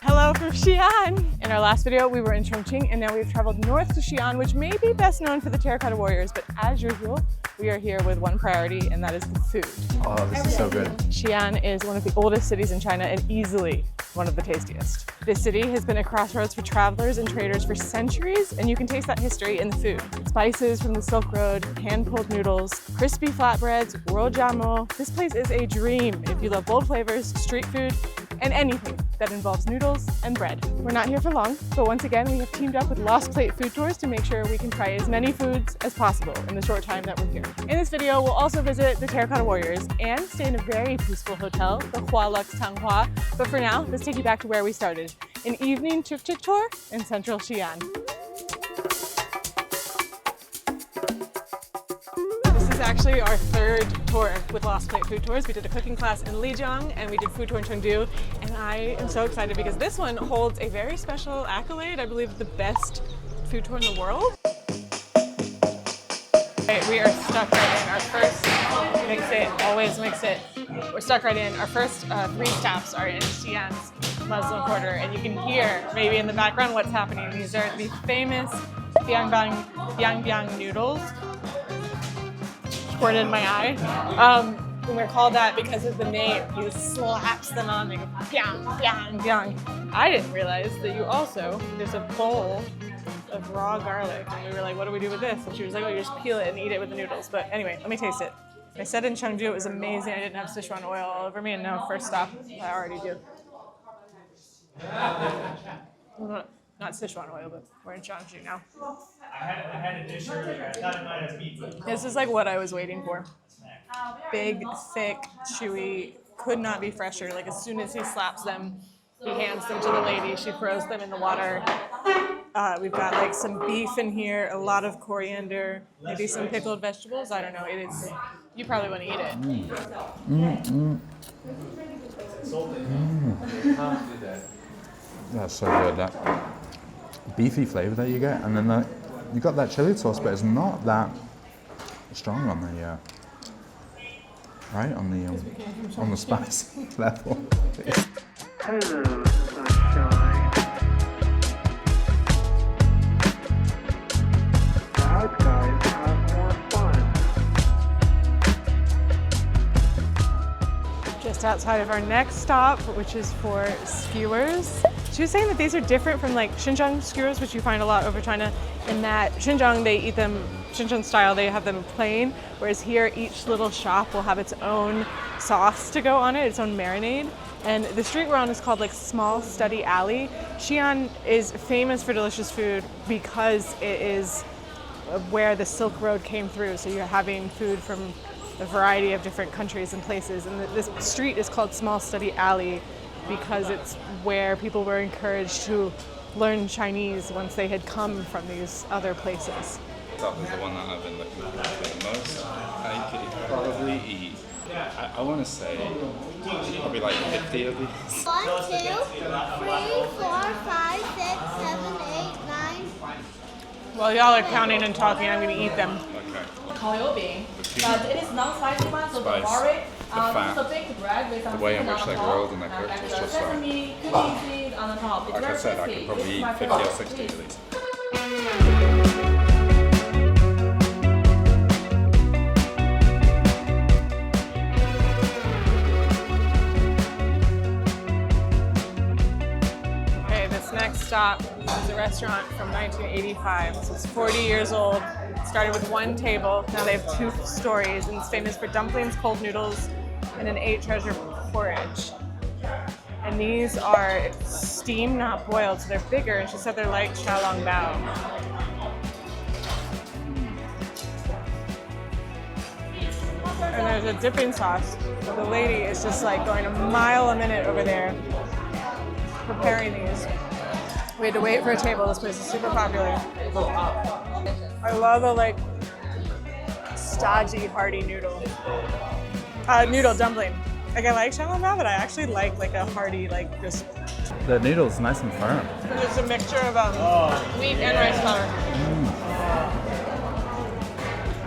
Hello from Xi'an! In our last video, we were in Chongqing, and now we've traveled north to Xi'an, which may be best known for the Terracotta Warriors, but as usual, we are here with one priority, and that is the food. Oh, this is so good. Xi'an is one of the oldest cities in China and easily one of the tastiest. This city has been a crossroads for travelers and traders for centuries, and you can taste that history in the food. Spices from the Silk Road, hand-pulled noodles, crispy flatbreads, Roujiamo. This place is a dream if you love bold flavors, street food, and anything that involves noodles and bread. We're not here for long, but once again, we have teamed up with Lost Plate Food Tours to make sure we can try as many foods as possible in the short time that we're here. In this video, we'll also visit the Terracotta Warriors and stay in a very peaceful hotel, the Hualux Tanghua. But for now, let's take you back to where we started, an evening tuk-tuk tour in central Xi'an. This is actually our third tour with Lost Plate Food Tours. We did a cooking class in Lijiang and we did food tour in Chengdu, and I am so excited because this one holds a very special accolade. I believe the best food tour in the world. Okay, we are stuck right in our first mix it, always mix it. We're stuck right in. Our first 3 stops are in Xi'an's Muslim Quarter, and you can hear maybe in the background what's happening. These are the famous biang noodles. Squirted in my eye. And they're called that because of the name. He slaps them on, they go biang, biang, biang. I didn't realize that you also, there's a bowl of raw garlic, and we were like, what do we do with this? And she was like, oh, you just peel it and eat it with the noodles. But anyway, let me taste it. I said in Chengdu it was amazing. I didn't have Sichuan oil all over me, and now first stop, I already do. Not Sichuan oil, but we're in Chongqing now. I had a dish earlier. I thought it might have pizza. This is like what I was waiting for. Big, thick, chewy, could not be fresher. Like as soon as he slaps them, he hands them to the lady. She throws them in the water. We've got like some beef in here, a lot of coriander, maybe some pickled vegetables. I don't know. It is. You probably want to eat it. That's so good. That beefy flavor that you get, and then you got that chili sauce, but it's not that strong on the on the spice level. Hello, sunshine. Bad guys have more fun. Just outside of our next stop, which is for skewers. She was saying that these are different from like Xinjiang skewers, which you find a lot over China, in that Xinjiang, they eat them Xinjiang style, they have them plain, whereas here each little shop will have its own sauce to go on it, its own marinade. And the street we're on is called like Small Study Alley. Xi'an is famous for delicious food because it is where the Silk Road came through, so you're having food from a variety of different countries and places. And this street is called Small Study Alley because it's where people were encouraged to learn Chinese once they had come from these other places. That was the one that I've been looking forward to the most. I could probably eat, I want to say, probably like 50 of these. 1, 2, 3, 4, 5, 6, 7, 8, 9. While y'all are counting and talking, I'm going to eat them. Okay. But it is non-spicy one, so don't Spice, worry. the fat, It's a baked bread with some the way in chicken which on they're top, grilled and they're cooked and is the just sesame, cooking seed on the top. It's Like I very said, I crispy. could probably This is eat my 50 or favorite. 60 of these. Okay, this next stop is a restaurant from 1985. So it's 40 years old. It started with 1 table. Now they have 2 stories, and it's famous for dumplings, cold noodles, and an 8-treasure porridge. And these are steamed, not boiled, so they're bigger. And she said they're like xiaolongbao. And there's a dipping sauce. The lady is just like going a mile a minute over there preparing these. We had to wait for a table. This place is super popular. I love a like stodgy, hearty noodle. Noodle dumpling. Like I like xiaolongbao, but I actually like a hearty, like just. The noodle's nice and firm. It's a mixture of wheat and rice flour.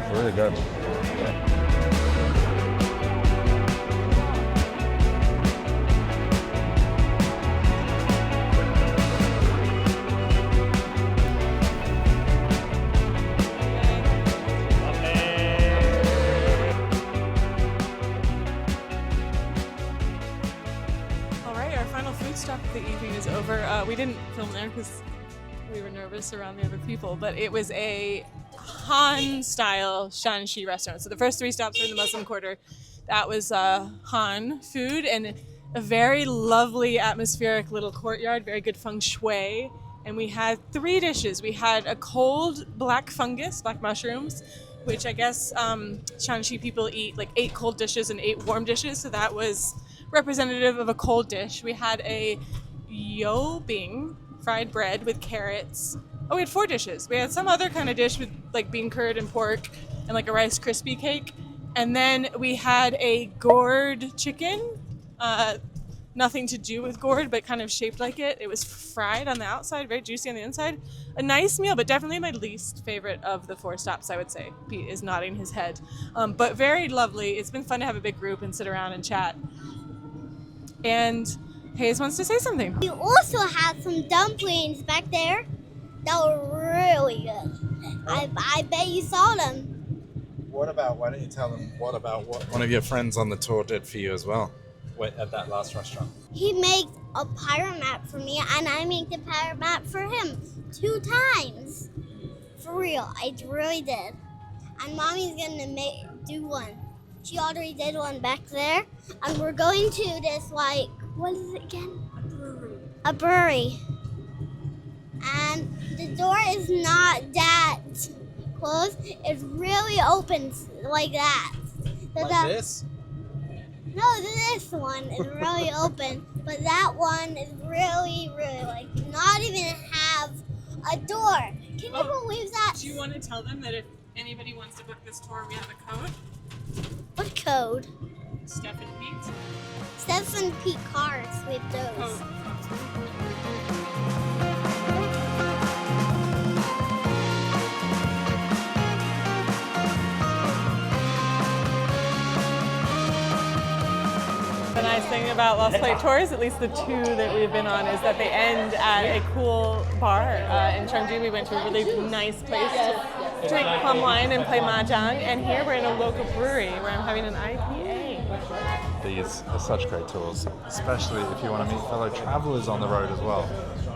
It's really good. food stop of the evening is over. We didn't film there because we were nervous around the other people, but it was a Han-style Shanxi restaurant. So the first 3 stops were in the Muslim Quarter. That was Han food and a very lovely atmospheric little courtyard, very good feng shui. And we had 3 dishes. We had a cold black fungus, black mushrooms, which I guess Shanxi people eat like 8 cold dishes and 8 warm dishes. So that was representative of a cold dish. We had a yo bing, fried bread with carrots. Oh, we had 4 dishes. We had some other kind of dish with like bean curd and pork and like a Rice Krispie cake. And then we had a gourd chicken. Nothing to do with gourd, but kind of shaped like it. It was fried on the outside, very juicy on the inside. A nice meal, but definitely my least favorite of the 4 stops, I would say. Pete is nodding his head. But very lovely. It's been fun to have a big group and sit around and chat. And Hayes wants to say something. We also had some dumplings back there that were really good. I bet you saw them. Why don't you tell them what one of your friends on the tour did for you as well at that last restaurant? He made a pirate map for me, and I made the pirate map for him 2 times. For real, I really did. And Mommy's gonna do one. She already did one back there, and we're going to this what is it again? A brewery. And the door is not that closed. It really opens like that. This? No, this one is really open, but that one is really, like not even have a door. Can you believe that? Do you want to tell them that if anybody wants to book this tour, we have a code? What code? Steph and Pete. Steph and Pete cards with those. Code. The nice thing about Lost Plate Tours, at least the 2 that we've been on, is that they end at a cool bar. In Chengdu, we went to a really nice place to drink plum wine and play mahjong, and here we're in a local brewery where I'm having an IPA. These are such great tours, especially if you want to meet fellow travelers on the road as well.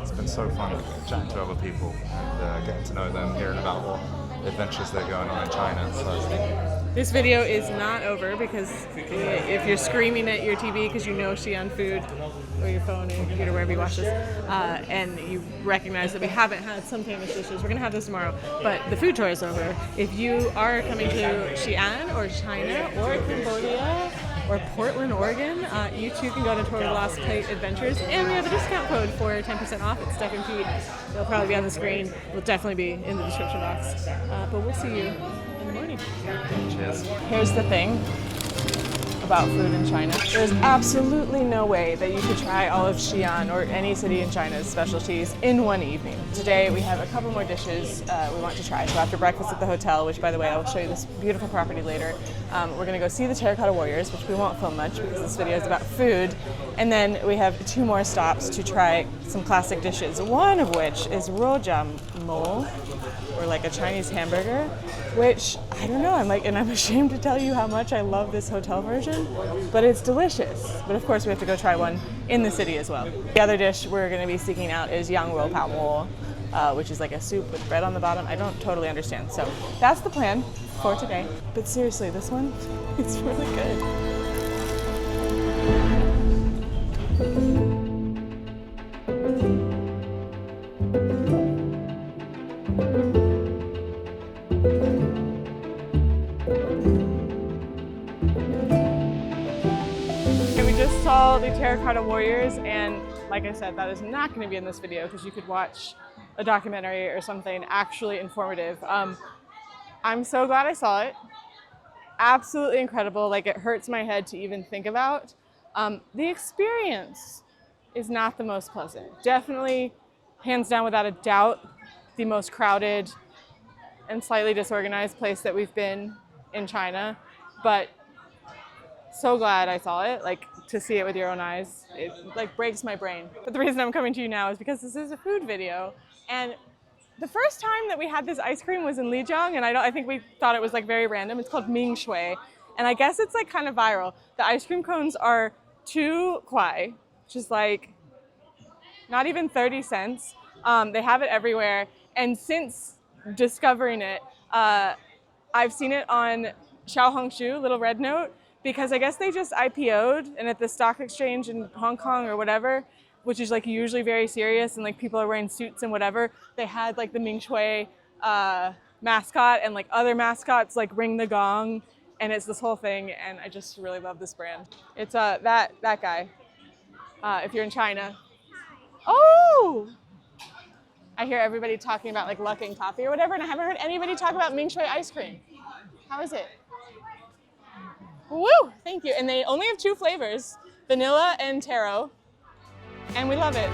It's been so fun chatting to other people and getting to know them, hearing about what adventures they're going on in China. So. This video is not over because if you're screaming at your TV because you know Xi'an food, or your phone or your computer, wherever you watch this, and you recognize that we haven't had some famous dishes, we're going to have this tomorrow, but the food tour is over. If you are coming to Xi'an or China or Cambodia or Portland, Oregon, you too can go to Tour of Lost Plate Adventures, and we have a discount code for 10% off at Steph and Pete. It'll probably be on the screen. It'll definitely be in the description box. But we'll see you in the morning. Cheers. Here's the thing about food in China. There's absolutely no way that you could try all of Xi'an or any city in China's specialties in one evening. Today we have a couple more dishes we want to try. So after breakfast at the hotel, which by the way I will show you this beautiful property later, we're going to go see the Terracotta Warriors, which we won't film much because this video is about food. And then we have 2 more stops to try some classic dishes, one of which is Roujiamo, or like a Chinese hamburger, which I don't know, I'm ashamed to tell you how much I love this hotel version, but it's delicious. But of course we have to go try one in the city as well. The other dish we're going to be seeking out is Yangrou Paomo, which is like a soup with bread on the bottom. I don't totally understand. So that's the plan for today. But seriously, this one, it's really good. Saw the Terracotta Warriors, and like I said, that is not going to be in this video because you could watch a documentary or something actually informative. I'm so glad I saw it. Absolutely incredible. Like, it hurts my head to even think about. The experience is not the most pleasant. Definitely, hands down, without a doubt, the most crowded and slightly disorganized place that we've been in China. But so glad I saw it. Like, to see it with your own eyes, it like breaks my brain. But the reason I'm coming to you now is because this is a food video, and the first time that we had this ice cream was in Lijiang, and I think we thought it was like very random. It's called Ming Shui, and I guess it's like kind of viral. The ice cream cones are 2 kuai, which is like not even 30 cents. They have it everywhere. And since discovering it, I've seen it on Xiaohongshu, Little Red Note, because I guess they just IPO'd, and at the stock exchange in Hong Kong or whatever, which is like usually very serious and like people are wearing suits and whatever, they had like the Ming Shui mascot and like other mascots like ring the gong, and it's this whole thing, and I just really love this brand. It's that guy, if you're in China. Oh! I hear everybody talking about like Luckin coffee or whatever, and I haven't heard anybody talk about Ming Shui ice cream. How is it? Woo! Thank you. And they only have 2 flavors, vanilla and taro, and we love it.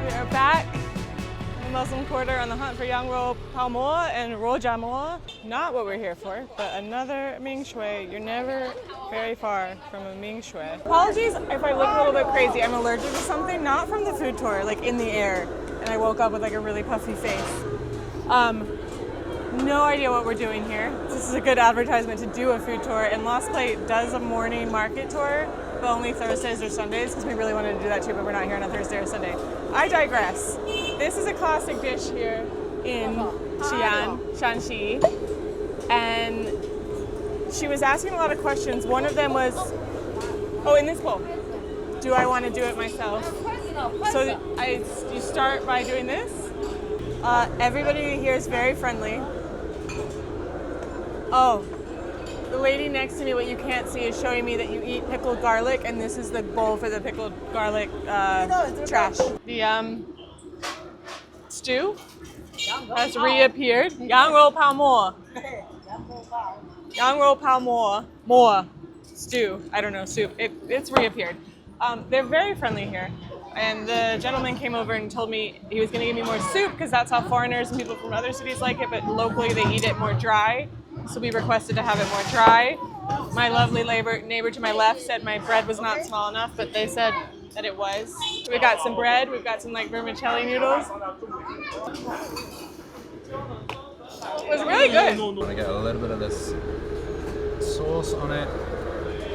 We are back in the Muslim Quarter on the hunt for Yangrou, Paomo, and Roujiamo. Not what we're here for, but another Ming Shui. You're never very far from a Ming Shui. Apologies if I look a little bit crazy. I'm allergic to something, not from the food tour, like in the air, and I woke up with like a really puffy face. No idea what we're doing here. This is a good advertisement to do a food tour, and Lost Plate does a morning market tour, but only Thursdays or Sundays, because we really wanted to do that too, but we're not here on a Thursday or Sunday. I digress. This is a classic dish here in Xi'an, Shanxi, and she was asking a lot of questions. One of them was, oh, in this bowl, do I want to do it myself? So you start by doing this. Everybody here is very friendly. Oh, the lady next to me, what you can't see, is showing me that you eat pickled garlic, and this is the bowl for the pickled garlic trash. The stew has reappeared. Yangrou Paomo. Yangrou Paomo. More stew. I don't know, soup. It's reappeared. They're very friendly here. And the gentleman came over and told me he was going to give me more soup because that's how foreigners and people from other cities like it, but locally they eat it more dry. So we requested to have it more dry. My lovely neighbor to my left said my bread was not small enough, but they said that it was. So we got some bread, we've got some like vermicelli noodles. It was really good. I'm gonna get a little bit of this sauce on it,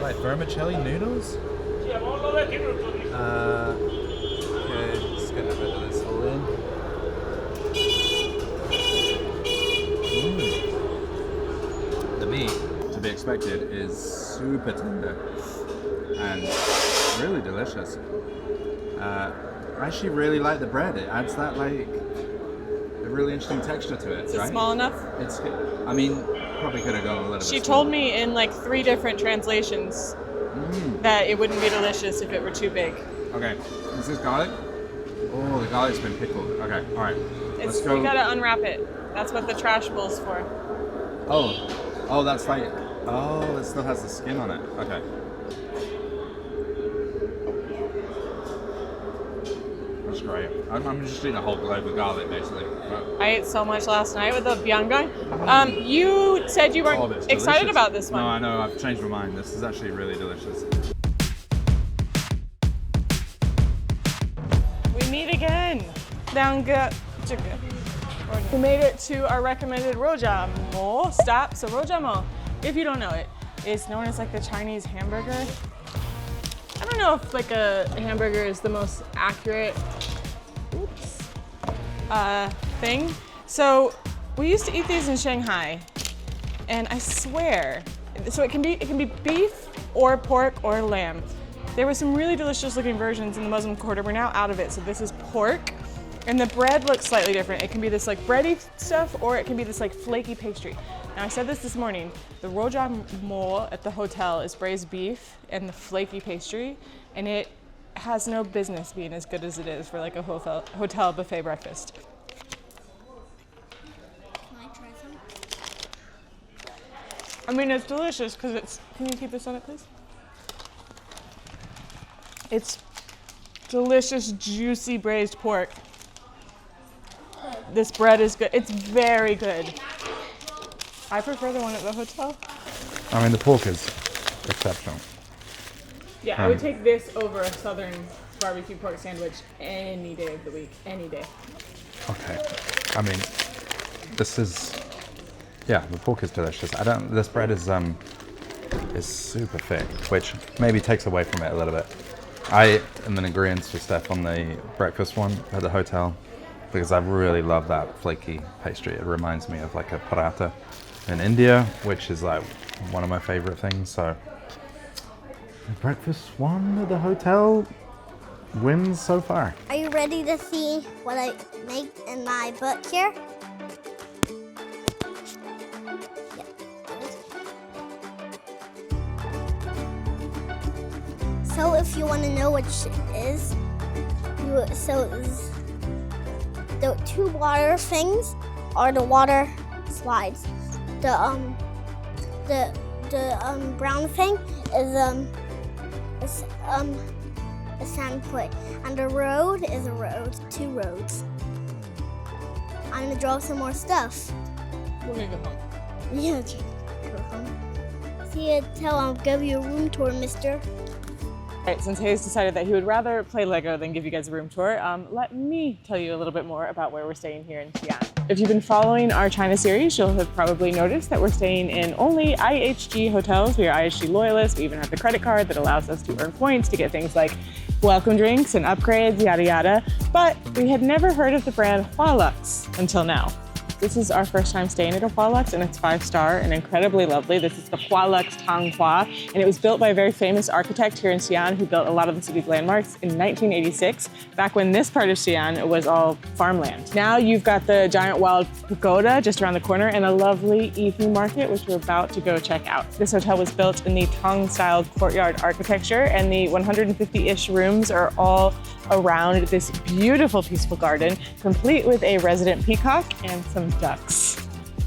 like vermicelli noodles. Okay, let's get a bit of this all in. The meat, to be expected, is super tender and really delicious. I actually really like the bread. It adds that like a really interesting texture to it. Is it small enough? It's good. I mean, probably could have gone a little bit. She told me in like 3 different translations that it wouldn't be delicious if it were too big. Okay, is this garlic? Oh, the garlic's been pickled. Okay, all right. Let's go. You gotta unwrap it. That's what the trash bowl's for. Oh, that's like. Oh, it still has the skin on it. Okay. That's great. I'm just eating a whole globe of garlic, basically. But I ate so much last night with the biangang. You said you weren't excited about this one. No, I know. I've changed my mind. This is actually really delicious. We meet again. We made it to our recommended Roujiamo stop. So Roujiamo, if you don't know it, is known as like the Chinese hamburger. I don't know if like a hamburger is the most accurate thing. So we used to eat these in Shanghai, and I swear, so it can be beef or pork or lamb. There were some really delicious looking versions in the Muslim Quarter. We're now out of it, so this is pork. And the bread looks slightly different. It can be this like bready stuff, or it can be this like flaky pastry. Now I said this morning, the Roujiamo at the hotel is braised beef and the flaky pastry, and it has no business being as good as it is for like a hotel buffet breakfast. Can I try some? I mean, it's delicious because it's, can you keep this on it, please? It's delicious, juicy braised pork. This bread is good. It's very good. I prefer the one at the hotel. I mean, the pork is exceptional. Yeah, I would take this over a southern barbecue pork sandwich any day of the week, any day. Okay. I mean, this is, yeah, the pork is delicious. This bread is super thick, which maybe takes away from it a little bit. I am in agreement with Steph on the breakfast one at the hotel because I really love that flaky pastry. It reminds me of like a paratha in India, which is like one of my favorite things. So the breakfast one at the hotel wins so far. Are you ready to see what I make in my book here? So if you want to know which it is, the two water things are the water slides. The brown thing is a sand put, and the road is a road, two roads. I'm gonna draw some more stuff. We're gonna go home. Yeah, go home. See you till I'll give you a room tour, mister. All right, since Hayes decided that he would rather play Lego than give you guys a room tour, let me tell you a little bit more about where we're staying here in Xi'an. If you've been following our China series, you'll have probably noticed that we're staying in only IHG hotels. We are IHG loyalists. We even have the credit card that allows us to earn points to get things like welcome drinks and upgrades, yada yada. But we had never heard of the brand Hualux until now. This is our first time staying at a Hualux, and it's 5-star and incredibly lovely. This is the Hualux Tanghua, and it was built by a very famous architect here in Xi'an who built a lot of the city's landmarks in 1986, back when this part of Xi'an was all farmland. Now you've got the giant wild pagoda just around the corner and a lovely evening market, which we're about to go check out. This hotel was built in the Tang-styled courtyard architecture, and the 150-ish rooms are all around this beautiful, peaceful garden, complete with a resident peacock and some ducks.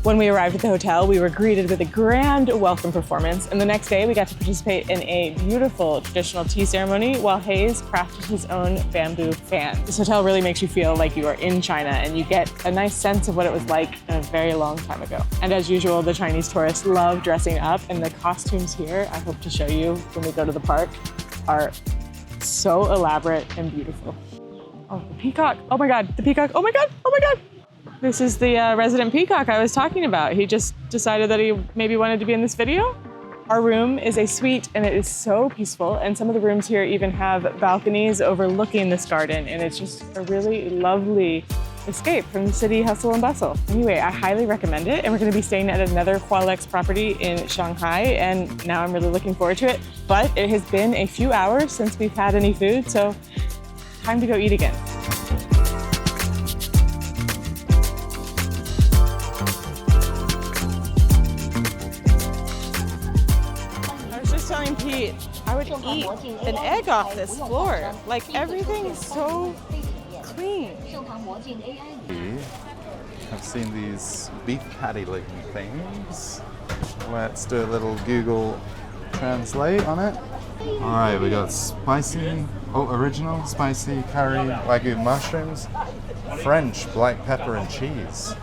When we arrived at the hotel, we were greeted with a grand welcome performance, and the next day we got to participate in a beautiful traditional tea ceremony while Hayes crafted his own bamboo fan. This hotel really makes you feel like you are in China, and you get a nice sense of what it was like a very long time ago. And as usual, the Chinese tourists love dressing up, and the costumes here, I hope to show you when we go to the park, are so elaborate and beautiful. Oh, the peacock. Oh my God, the peacock. Oh my God, oh my God. This is the resident peacock I was talking about. He just decided that he maybe wanted to be in this video. Our room is a suite, and it is so peaceful. And some of the rooms here even have balconies overlooking this garden. And it's just a really lovely escape from the city hustle and bustle. Anyway, I highly recommend it. And we're gonna be staying at another Hualux property in Shanghai. And now I'm really looking forward to it. But it has been a few hours since we've had any food, so time to go eat again. Telling Pete, I would eat an egg off this floor. Like, everything is so clean. I've seen these beef patty looking things. Let's do a little Google Translate on it. All right, we got spicy, original spicy curry, Wagyu mushrooms, French black pepper and cheese.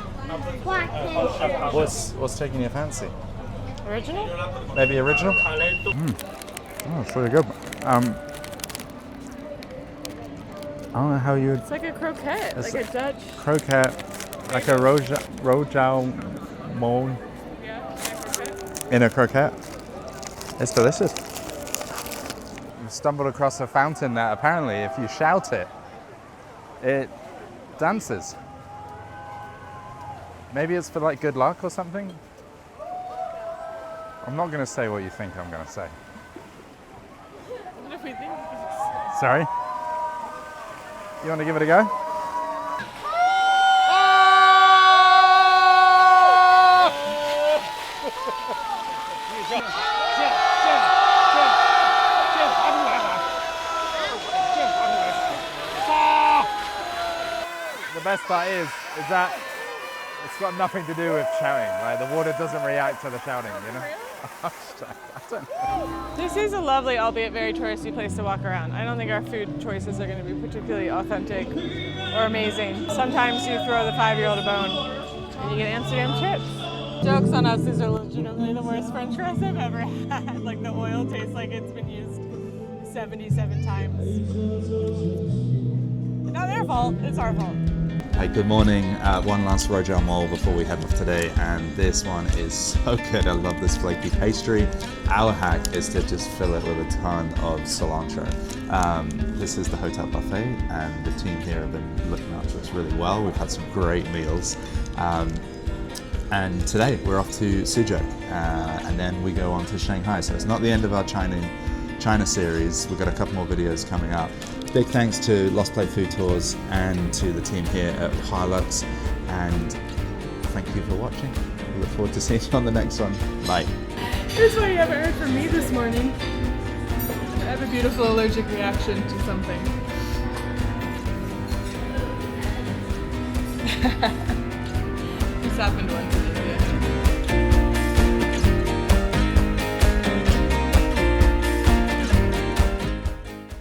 What's taking your fancy? Original? Maybe original? Oh, it's really good. I don't know how you would... It's like a croquette, like a Dutch... Croquette, like a Roujiamo in a croquette. It's delicious. We stumbled across a fountain that apparently if you shout it, it dances. Maybe it's for like good luck or something? I'm not going to say what you think I'm going to say. What if we think? Sorry? You want to give it a go? The best part is that it's got nothing to do with shouting. Like, the water doesn't react to the shouting, you know? This is a lovely, albeit very touristy place to walk around. I don't think our food choices are going to be particularly authentic or amazing. Sometimes you throw the 5-year-old a bone and you get Amsterdam chips. Joke's on us, these are legitimately the worst French fries I've ever had. Like, the oil tastes like it's been used 77 times. Not their fault, it's our fault. Hey, good morning. One last Roujiamo before we head off today, and this one is so good. I love this flaky pastry. Our hack is to just fill it with a ton of cilantro. This is the hotel buffet, and the team here have been looking after us really well. We've had some great meals. And today we're off to Suzhou, and then we go on to Shanghai. So it's not the end of our China series. We've got a couple more videos coming up. Big thanks to Lost Plate Food Tours and to the team here at Hilux, and thank you for watching. We look forward to seeing you on the next one. Bye. Here's what you haven't heard from me this morning. I have a beautiful allergic reaction to something. This happened once in India.